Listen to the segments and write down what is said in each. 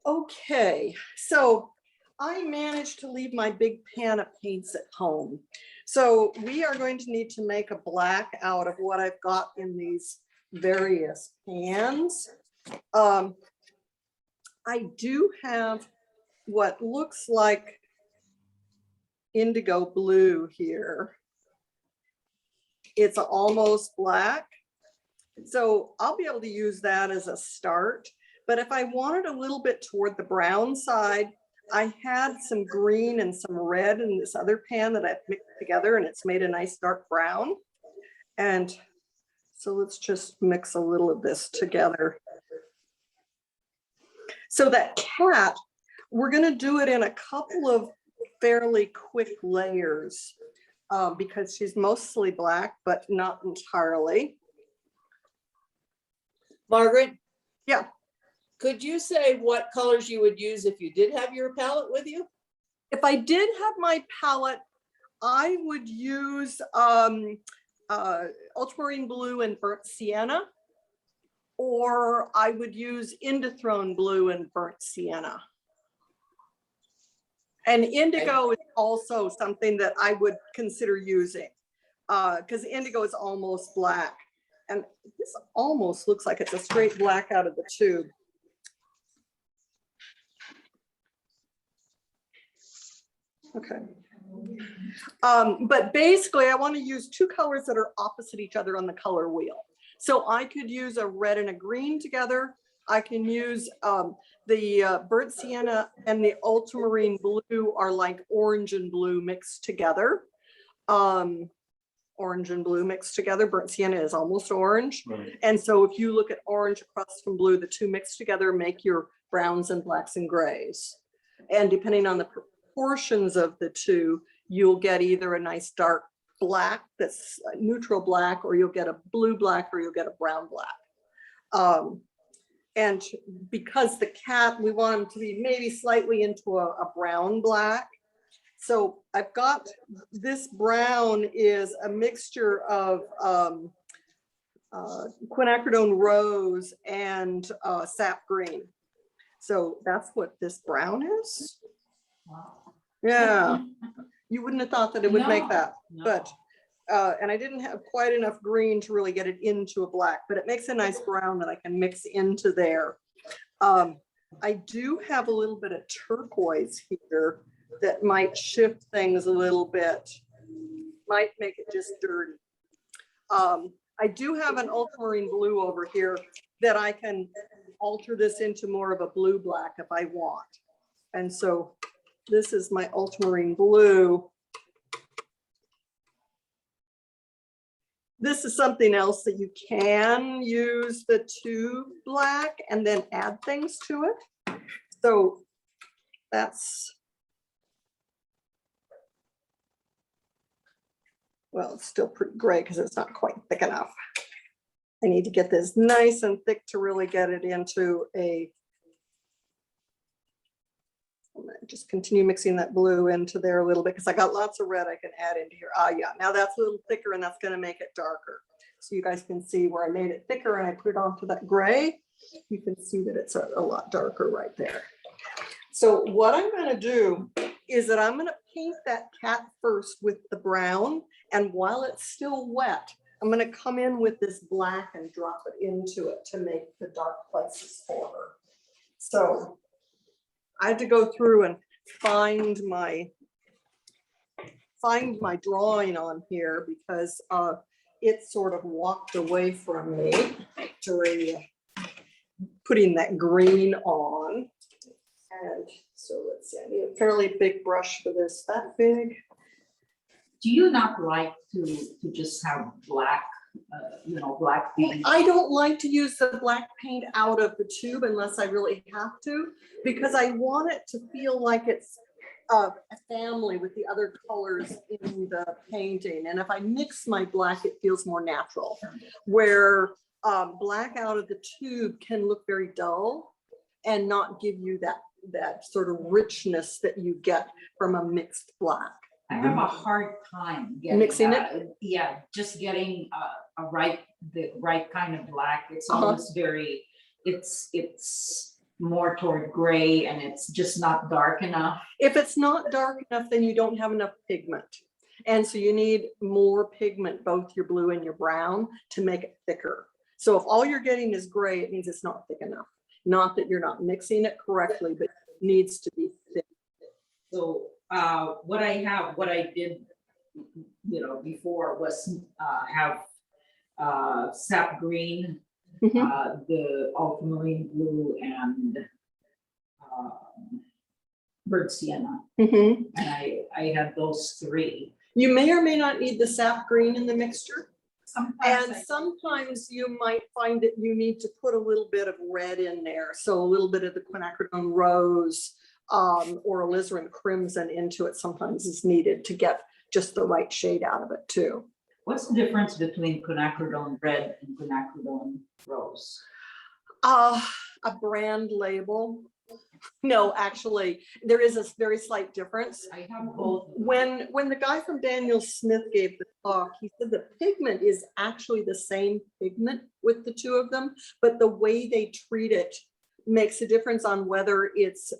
Okay, so I managed to leave my big pan of paints at home. So we are going to need to make a black out of what I've got in these various pans. I do have what looks like indigo blue here. It's almost black. So I'll be able to use that as a start. But if I wanted a little bit toward the brown side, I had some green and some red in this other pan that I've mixed together, and it's made a nice dark brown. And so let's just mix a little of this together. So that cat, we're going to do it in a couple of fairly quick layers because she's mostly black, but not entirely. Margaret? Yeah. Could you say what colors you would use if you did have your palette with you? If I did have my palette, I would use ultramarine blue and burnt sienna, or I would use indithrone blue and burnt sienna. And indigo is also something that I would consider using because indigo is almost black. And this almost looks like it's a straight black out of the tube. Okay. But basically, I want to use two colors that are opposite each other on the color wheel. So I could use a red and a green together. I can use the burnt sienna and the ultramarine blue are like orange and blue mixed together. Orange and blue mixed together. Burnt sienna is almost orange. Right. And so if you look at orange across from blue, the two mixed together make your browns and blacks and grays. And depending on the proportions of the two, you'll get either a nice dark black that's neutral black, or you'll get a blue black, or you'll get a brown black. And because the cat, we want him to be maybe slightly into a brown black. So I've got this brown is a mixture of quinacridone rose and sap green. So that's what this brown is. Wow. Yeah, you wouldn't have thought that it would make that, no. But and I didn't have quite enough green to really get it into a black, but it makes a nice brown that I can mix into there. I do have a little bit of turquoise here that might shift things a little bit, might make it just dirty. I do have an ultramarine blue over here that I can alter this into more of a blue black if I want. And so this is my ultramarine blue. This is something else that you can use the tube black and then add things to it. So that's, well, it's still pretty gray because it's not quite thick enough. I need to get this nice and thick to really get it into a, I'm gonna just continue mixing that blue into there a little bit because I got lots of red I can add into here. Ah, yeah, now that's a little thicker and that's gonna make it darker. So you guys can see where I made it thicker and I put it onto that gray. You can see that it's a lot darker right there. So what I'm gonna do is that I'm gonna paint that cat first with the brown, and while it's still wet, I'm gonna come in with this black and drop it into it to make the dark places for her. So I had to go through and find my drawing on here because it sort of walked away from me during putting that green on. And so let's see, I need a fairly big brush for this, that big. Do you not like to just have black, black paint? I don't like to use the black paint out of the tube unless I really have to, because I want it to feel like it's a family with the other colors in the painting. And if I mix my black, it feels more natural. Where black out of the tube can look very dull and not give you that sort of richness that you get from a mixed black. I have a hard time getting mixing it. Yeah, just getting the right kind of black. It's Uh-huh. almost very, it's more toward gray and it's just not dark enough. If it's not dark enough, then you don't have enough pigment. And so you need more pigment, both your blue and your brown, to make it thicker. So if all you're getting is gray, it means it's not thick enough. Not that you're not mixing it correctly, but it needs to be thick. So what I did, before was have sap green, the ultramarine blue, and bird sienna. Mhm. And I had those three. You may or may not need the sap green in the mixture. Sometimes And sometimes you might find that you need to put a little bit of red in there. So a little bit of the quinacridone rose or alizarin crimson into it sometimes is needed to get just the right shade out of it too. What's the difference between quinacridone red and quinacridone rose? A brand label. No, actually, there is a very slight difference. I have both. When the guy from Daniel Smith gave the talk, he said the pigment is actually the same pigment with the two of them, but the way they treat it makes a difference on whether it's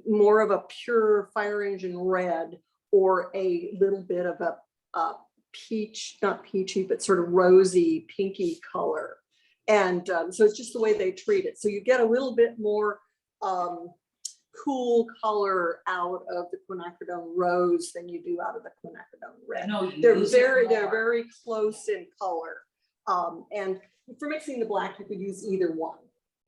more of a pure fire engine red or a little bit of a peach, not peachy, but sort of rosy, pinky color. And so it's just the way they treat it. So you get a little bit more cool color out of the quinacridone rose than you do out of the quinacridone red. They're very close in color. And for mixing the black, you could use either one.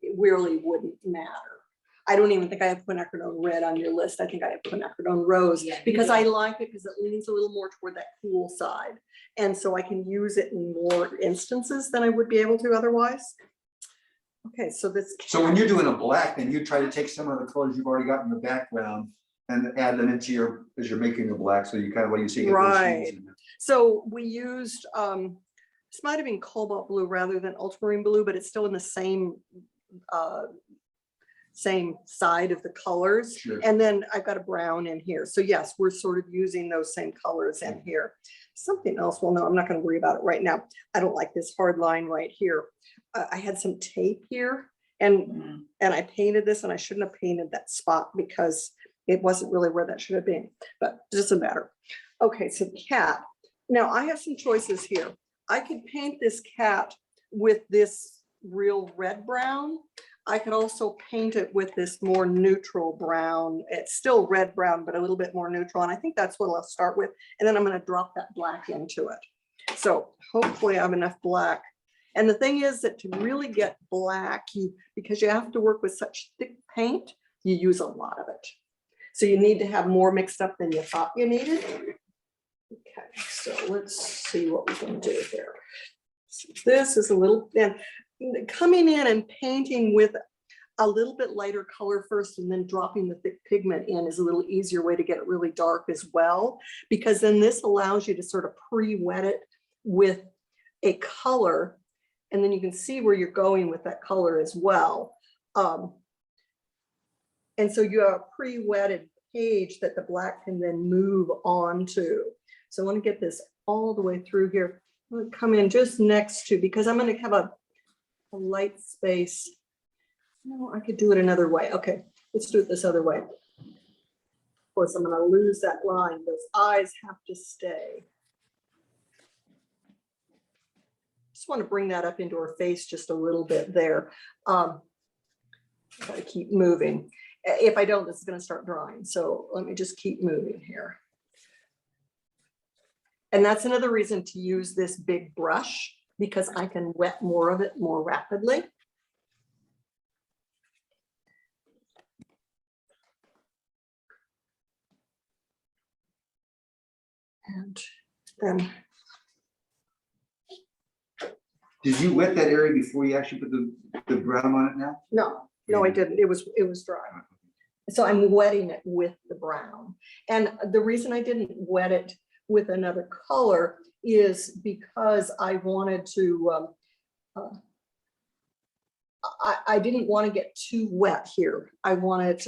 It really wouldn't matter. I don't even think I have quinacridone red on your list. I think I have quinacridone rose because I like it because it leans a little more toward that cool side. And so I can use it in more instances than I would be able to otherwise. Okay, so this. So when you're doing a black, then you try to take some of the colors you've already got in the background and add them into your, as you're making the black. So you kind of, what do you see? Right. So we used, this might have been cobalt blue rather than ultramarine blue, but it's still in the same side of the colors. Sure. And then I've got a brown in here. So yes, we're sort of using those same colors in here. Something else, well, no, I'm not going to worry about it right now. I don't like this hard line right here. I had some tape here and I painted this and I shouldn't have painted that spot because it wasn't really where that should have been, but it doesn't matter. Okay, so the cat. Now I have some choices here. I could paint this cat with this real red brown. I could also paint it with this more neutral brown. It's still red brown, but a little bit more neutral. And I think that's what I'll start with. And then I'm going to drop that black into it. So hopefully I have enough black. And the thing is that to really get black, because you have to work with such thick paint, you use a lot of it. So you need to have more mixed up than you thought you needed. Okay, so let's see what we can do here. So this is a little, and coming in and painting with a little bit lighter color first and then dropping the thick pigment in is a little easier way to get it really dark as well, because then this allows you to sort of pre-wet it with a color. And then you can see where you're going with that color as well. And so you have a pre-wetted page that the black can then move on to. So I want to get this all the way through here. I'm going to come in just next to, because I'm going to have a light space. No, I could do it another way. Okay, let's do it this other way. Of course, I'm going to lose that line. Those eyes have to stay. Just want to bring that up into her face just a little bit there. Gotta keep moving. If I don't, it's going to start drying. So let me just keep moving here. And that's another reason to use this big brush, because I can wet more of it more rapidly. And then. Did you wet that area before you actually put the brown on it now? No, I didn't. It was dry. So I'm wetting it with the brown. And the reason I didn't wet it with another color is because I wanted to, I didn't want to get too wet here. I wanted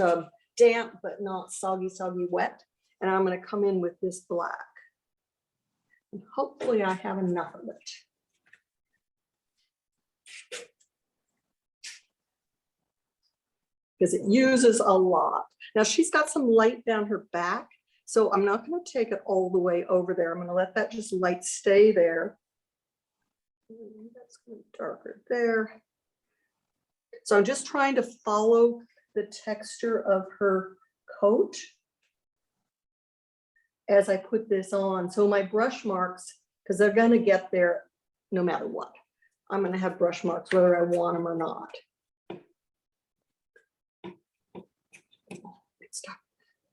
damp, but not soggy wet. And I'm going to come in with this black. And hopefully I have enough of it. because it uses a lot. Now she's got some light down her back, so I'm not going to take it all the way over there. I'm going to let that just light stay there. That's going to be darker there. So I'm just trying to follow the texture of her coat as I put this on. So my brush marks, because they're going to get there no matter what. I'm going to have brush marks whether I want them or not.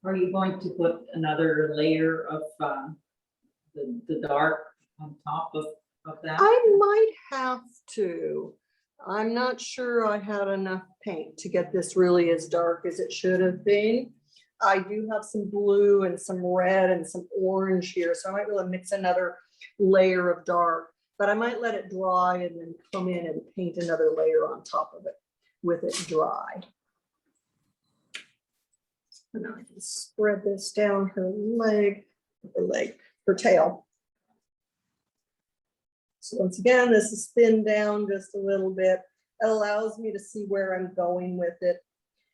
Are you going to put another layer of the dark on top of that? I might have to. I'm not sure I had enough paint to get this really as dark as it should have been. I do have some blue and some red and some orange here, so I might really mix another layer of dark, but I might let it dry and then come in and paint another layer on top of it with it dry. And I can spread this down her her tail. So once again, this is thinned down just a little bit. It allows me to see where I'm going with it.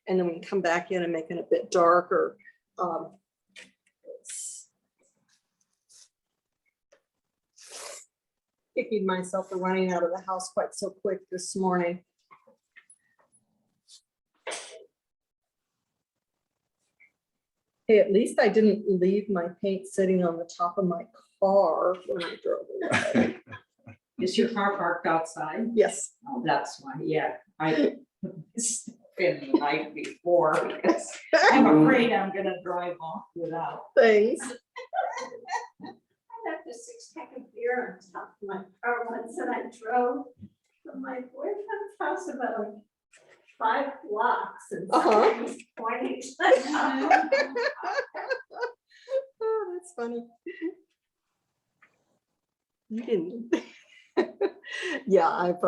And then we can come back in and make it a bit darker. Kicking myself for running out of the house quite so quick this morning. Hey, at least I didn't leave my paint sitting on the top of my car when I drove away. Is your car parked outside? Yes. Oh, that's why, yeah. I spent the night before because I'm afraid I'm gonna drive off without. Thanks. I left a 6-pack of beer on top of my car once and I drove from my boyfriend's house about like 5 blocks and somebody was pointing. Oh, that's funny. You didn't. Yeah, I've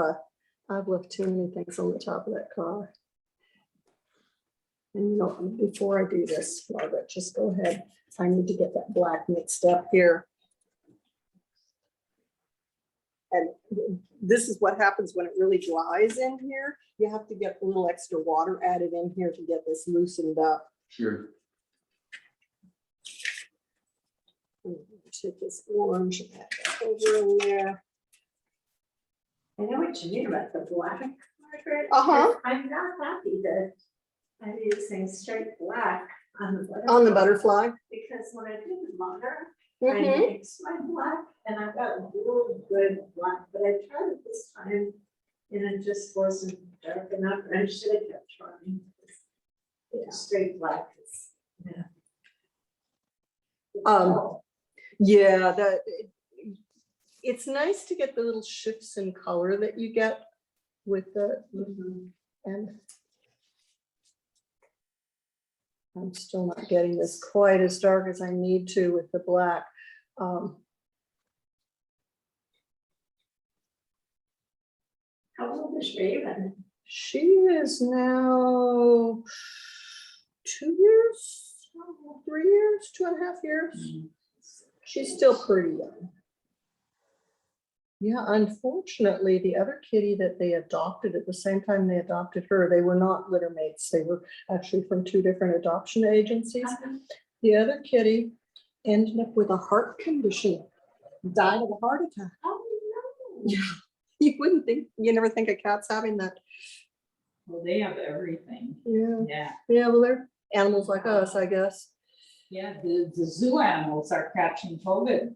left too many things on the top of that car. And you know, before I do this, Margaret, just go ahead. I need to get that black mixed up here. And this is what happens when it really dries in here. You have to get a little extra water added in here to get this loosened up. Sure. Take this orange and add that over in there. I know what you mean about the black, Margaret. Uh-huh. I'm not happy that I'm using straight black on the butterfly. On the butterfly. Because when I do the mother, Mhm. I mix my black and I've got a really good black, but I tried it this time and it just wasn't dark enough. And I should have kept trying. Yeah. Straight black is, yeah. Yeah, it's nice to get the little shifts in color that you get with the, and I'm still not getting this quite as dark as I need to with the black. How old is Raven? She is now 2 years, 3 years, 2.5 years. She's still pretty young. Yeah, unfortunately, the other kitty that they adopted at the same time they adopted her, they were not litter mates. They were actually from 2 different adoption agencies. The other kitty ended up with a heart condition, died of a heart attack. Oh, no. Yeah, you wouldn't think, you never think a cat's having that. Well, they have everything. Yeah, Yeah, yeah, well, they're animals like us, I guess. yeah, the zoo animals are catching COVID.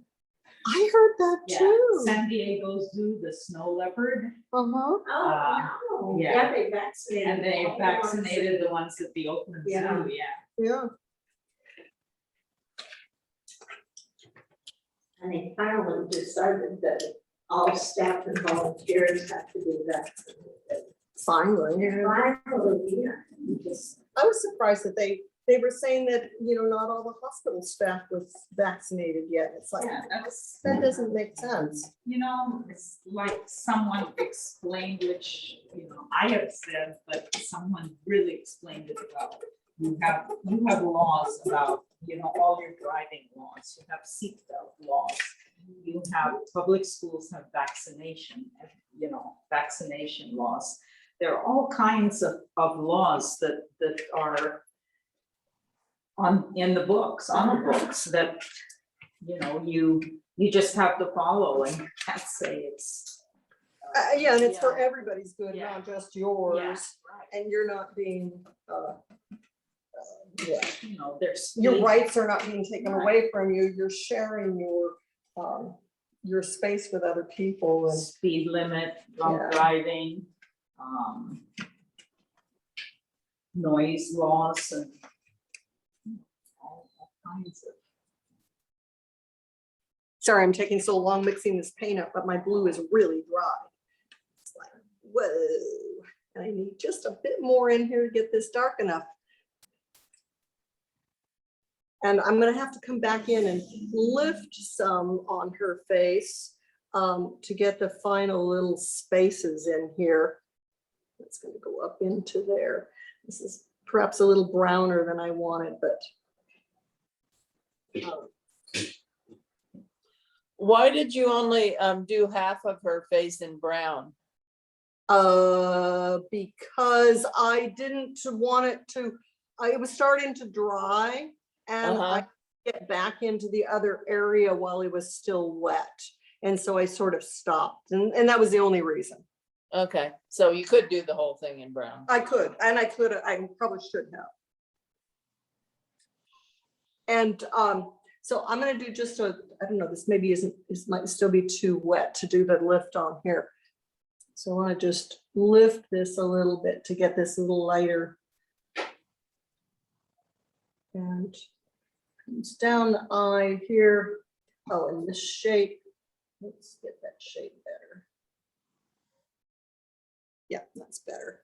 I heard that Yeah, too. San Diego Zoo, the snow leopard, Uh-huh. Oh, no. yeah. They vaccinated. and they all the ones vaccinated the ones at the Oakland Zoo, Yeah. yeah. Yeah. And they finally decided that all staff and volunteers have to do that. Finally. Finally, yeah. Just- I was surprised that they were saying that, you know, not all the hospital staff was vaccinated yet. It's like, Yeah, that's, that doesn't make sense. you know, it's like someone explained, which, you know, I have said, but someone really explained it well. You have laws about, you know, all your driving laws, you have seatbelt laws. You have, public schools have vaccination, you know, vaccination laws. there are all kinds of laws that are in the books that, you know, you just have to follow, and you can't say it's. Yeah, and it's for Yeah. everybody's good, Yeah. not just yours. Yeah, right. And you're not being, yeah, You know, there's. your rights are not being taken Right. away from you. You're sharing your space with other people and. Speed limit, drunk Yeah. driving, noise laws and all kinds of. Sorry, I'm taking so long mixing this paint up, but my blue is really dry. It's like, whoa, and I need just a bit more in here to get this dark enough. And I'm gonna have to come back in and lift some on her face to get the final little spaces in here. That's gonna go up into there. This is perhaps a little browner than I wanted, but Why did you only do half of her face in brown? because I didn't want it to, it was starting to dry and I get back into the other area while it was still wet. And so I sort of stopped and that was the only reason. Okay, so you could do the whole thing in brown. I could, and I probably should have. And so I'm gonna do just a, I don't know, this maybe isn't, this might still be too wet to do the lift on here. So I wanna just lift this a little bit to get this a little lighter. And comes down the eye here. Oh, and this shape, let's get that shape better. Yeah, that's better.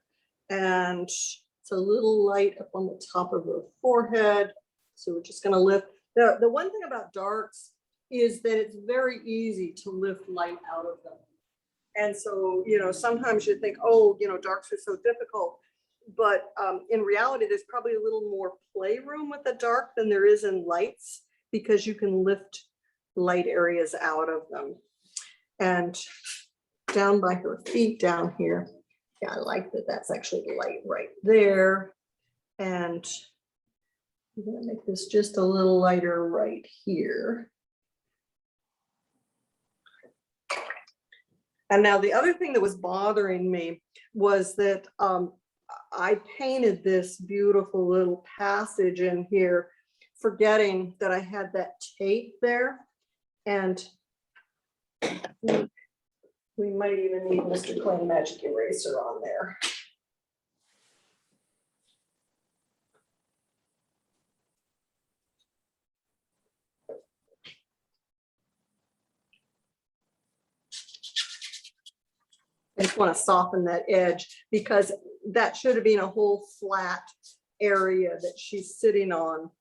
And it's a little light up on the top of her forehead. So we're just gonna lift. The one thing about darks is that it's very easy to lift light out of them. And so, you know, sometimes you think, oh, you know, darks are so difficult. But in reality, there's probably a little more playroom with the dark than there is in lights because you can lift light areas out of them. And down by her feet down here, yeah, I like that that's actually light right there. And I'm gonna make this just a little lighter right here. And now the other thing that was bothering me was that I painted this beautiful little passage in here, forgetting that I had that tape there. And we might even need Mr. Clean Magic Eraser on there. I just want to soften that edge because that should have been a whole flat area that she's sitting on.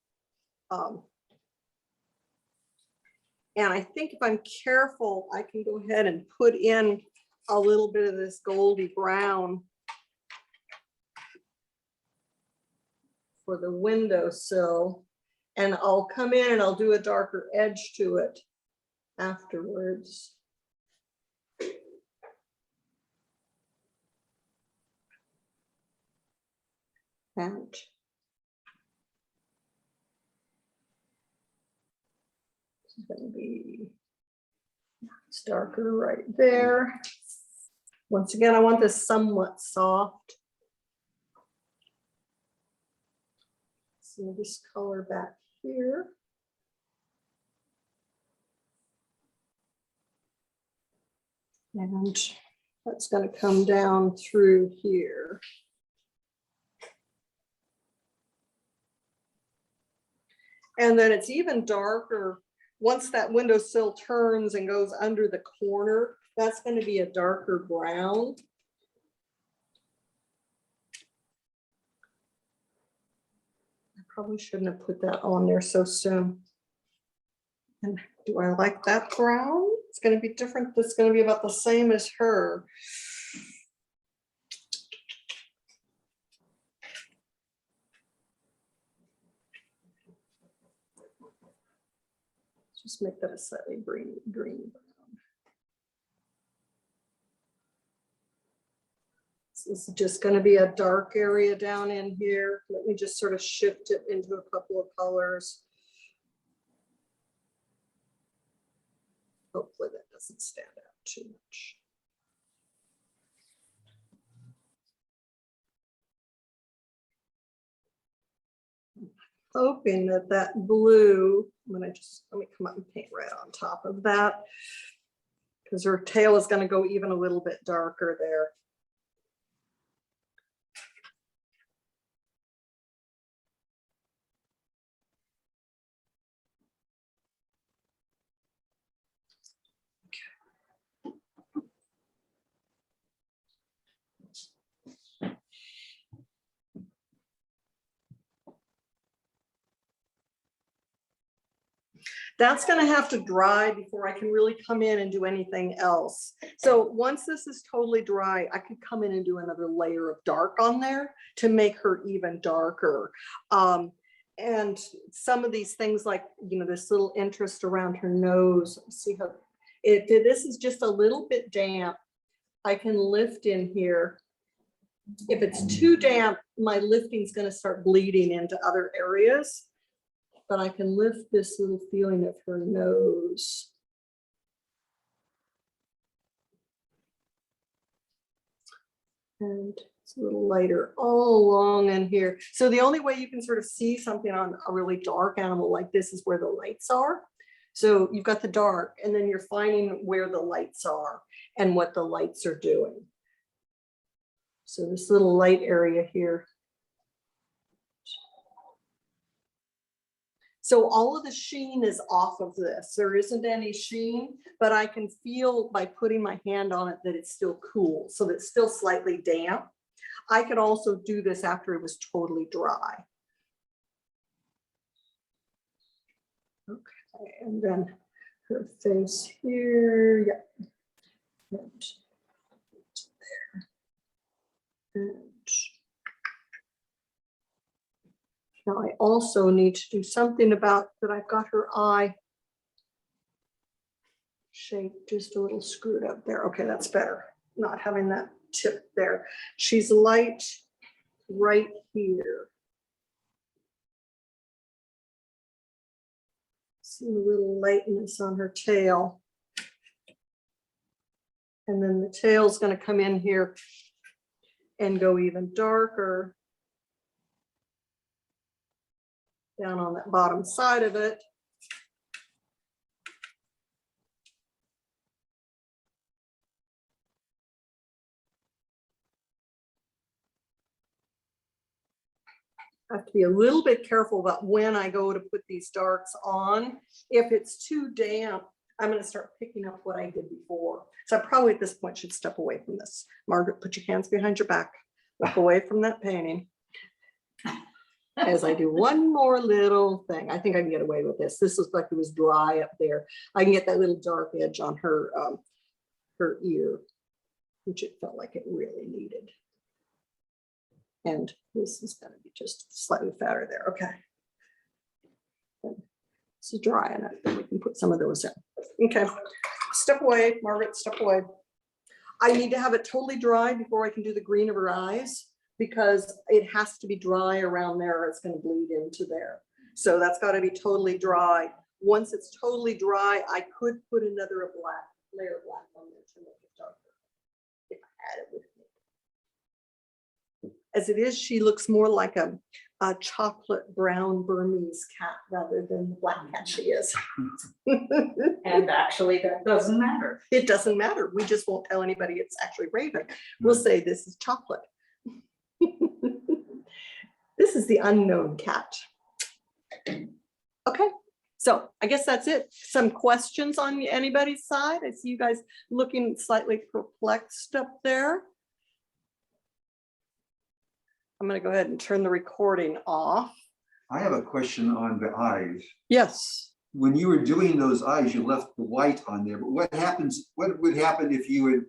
And I think if I'm careful, I can go ahead and put in a little bit of this goldy brown for the windowsill. And I'll come in and I'll do a darker edge to it afterwards. And it's going to be, it's darker right there. Once again, I want this somewhat soft. So this color back here. And that's going to come down through here. And then it's even darker once that windowsill turns and goes under the corner. That's going to be a darker brown. I probably shouldn't have put that on there so soon. And do I like that brown? It's going to be different. It's going to be about the same as her. Just make that a slightly green brown. It's This is just going to be a dark area down in here. Let me just sort of shift it into a couple of colors. Hopefully that doesn't stand out too much. Hoping that that blue, let me come up and paint red on top of that, because her tail is going to go even a little bit darker there. That's going to have to dry before I can really come in and do anything else. So once this is totally dry, I could come in and do another layer of dark on there to make her even darker. And some of these things like, you know, this little interest around her nose, see how if this is just a little bit damp, I can lift in here. If it's too damp, my lifting is going to start bleeding into other areas. But I can lift this little feeling of her nose. And it's a little lighter all along in here. So the only way you can sort of see something on a really dark animal like this is where the lights are. So you've got the dark, and then you're finding where the lights are and what the lights are doing. So this little light area here. So all of the sheen is off of this. There isn't any sheen, but I can feel by putting my hand on it that it's still cool. So that it's still slightly damp. I could also do this after it was totally dry. Okay, and then her face here, yeah. And there. And now I also need to do something about that. I've got her eye shape just a little screwed up there. Okay, that's better. Not having that tip there. She's light right here. See a little lightness on her tail. And then the tail's going to come in here and go even darker down on that bottom side of it. I have to be a little bit careful about when I go to put these darks on. If it's too damp, I'm going to start picking up what I did before. So I probably at this point should step away from this. Margaret, put your hands behind your back. Look away from that painting. As I do one more little thing. I think I can get away with this. This looks like it was dry up there. I can get that little dark edge on her, her ear, which it felt like it really needed. And this is going to be just slightly fatter there. Okay. And this is dry enough that we can put some of those in. Okay. Step away, Margaret, step away. I need to have it totally dry before I can do the green of her eyes, because it has to be dry around there or it's going to bleed into there. So that's got to be totally dry. Once it's totally dry, I could put another black layer of black on there to make it darker if I had it with me. As it is, she looks more like a chocolate brown Burmese cat rather than the black cat she is. And actually, that doesn't matter. It doesn't matter. We just won't tell anybody it's actually Raven. We'll say this is chocolate. This is the unknown cat. Okay, so I guess that's it. Some questions on anybody's side? I see you guys looking slightly perplexed up there. I'm going to go ahead and turn the recording off. I have a question on the eyes. Yes. When you were doing those eyes, you left the white on there, but what would happen if you would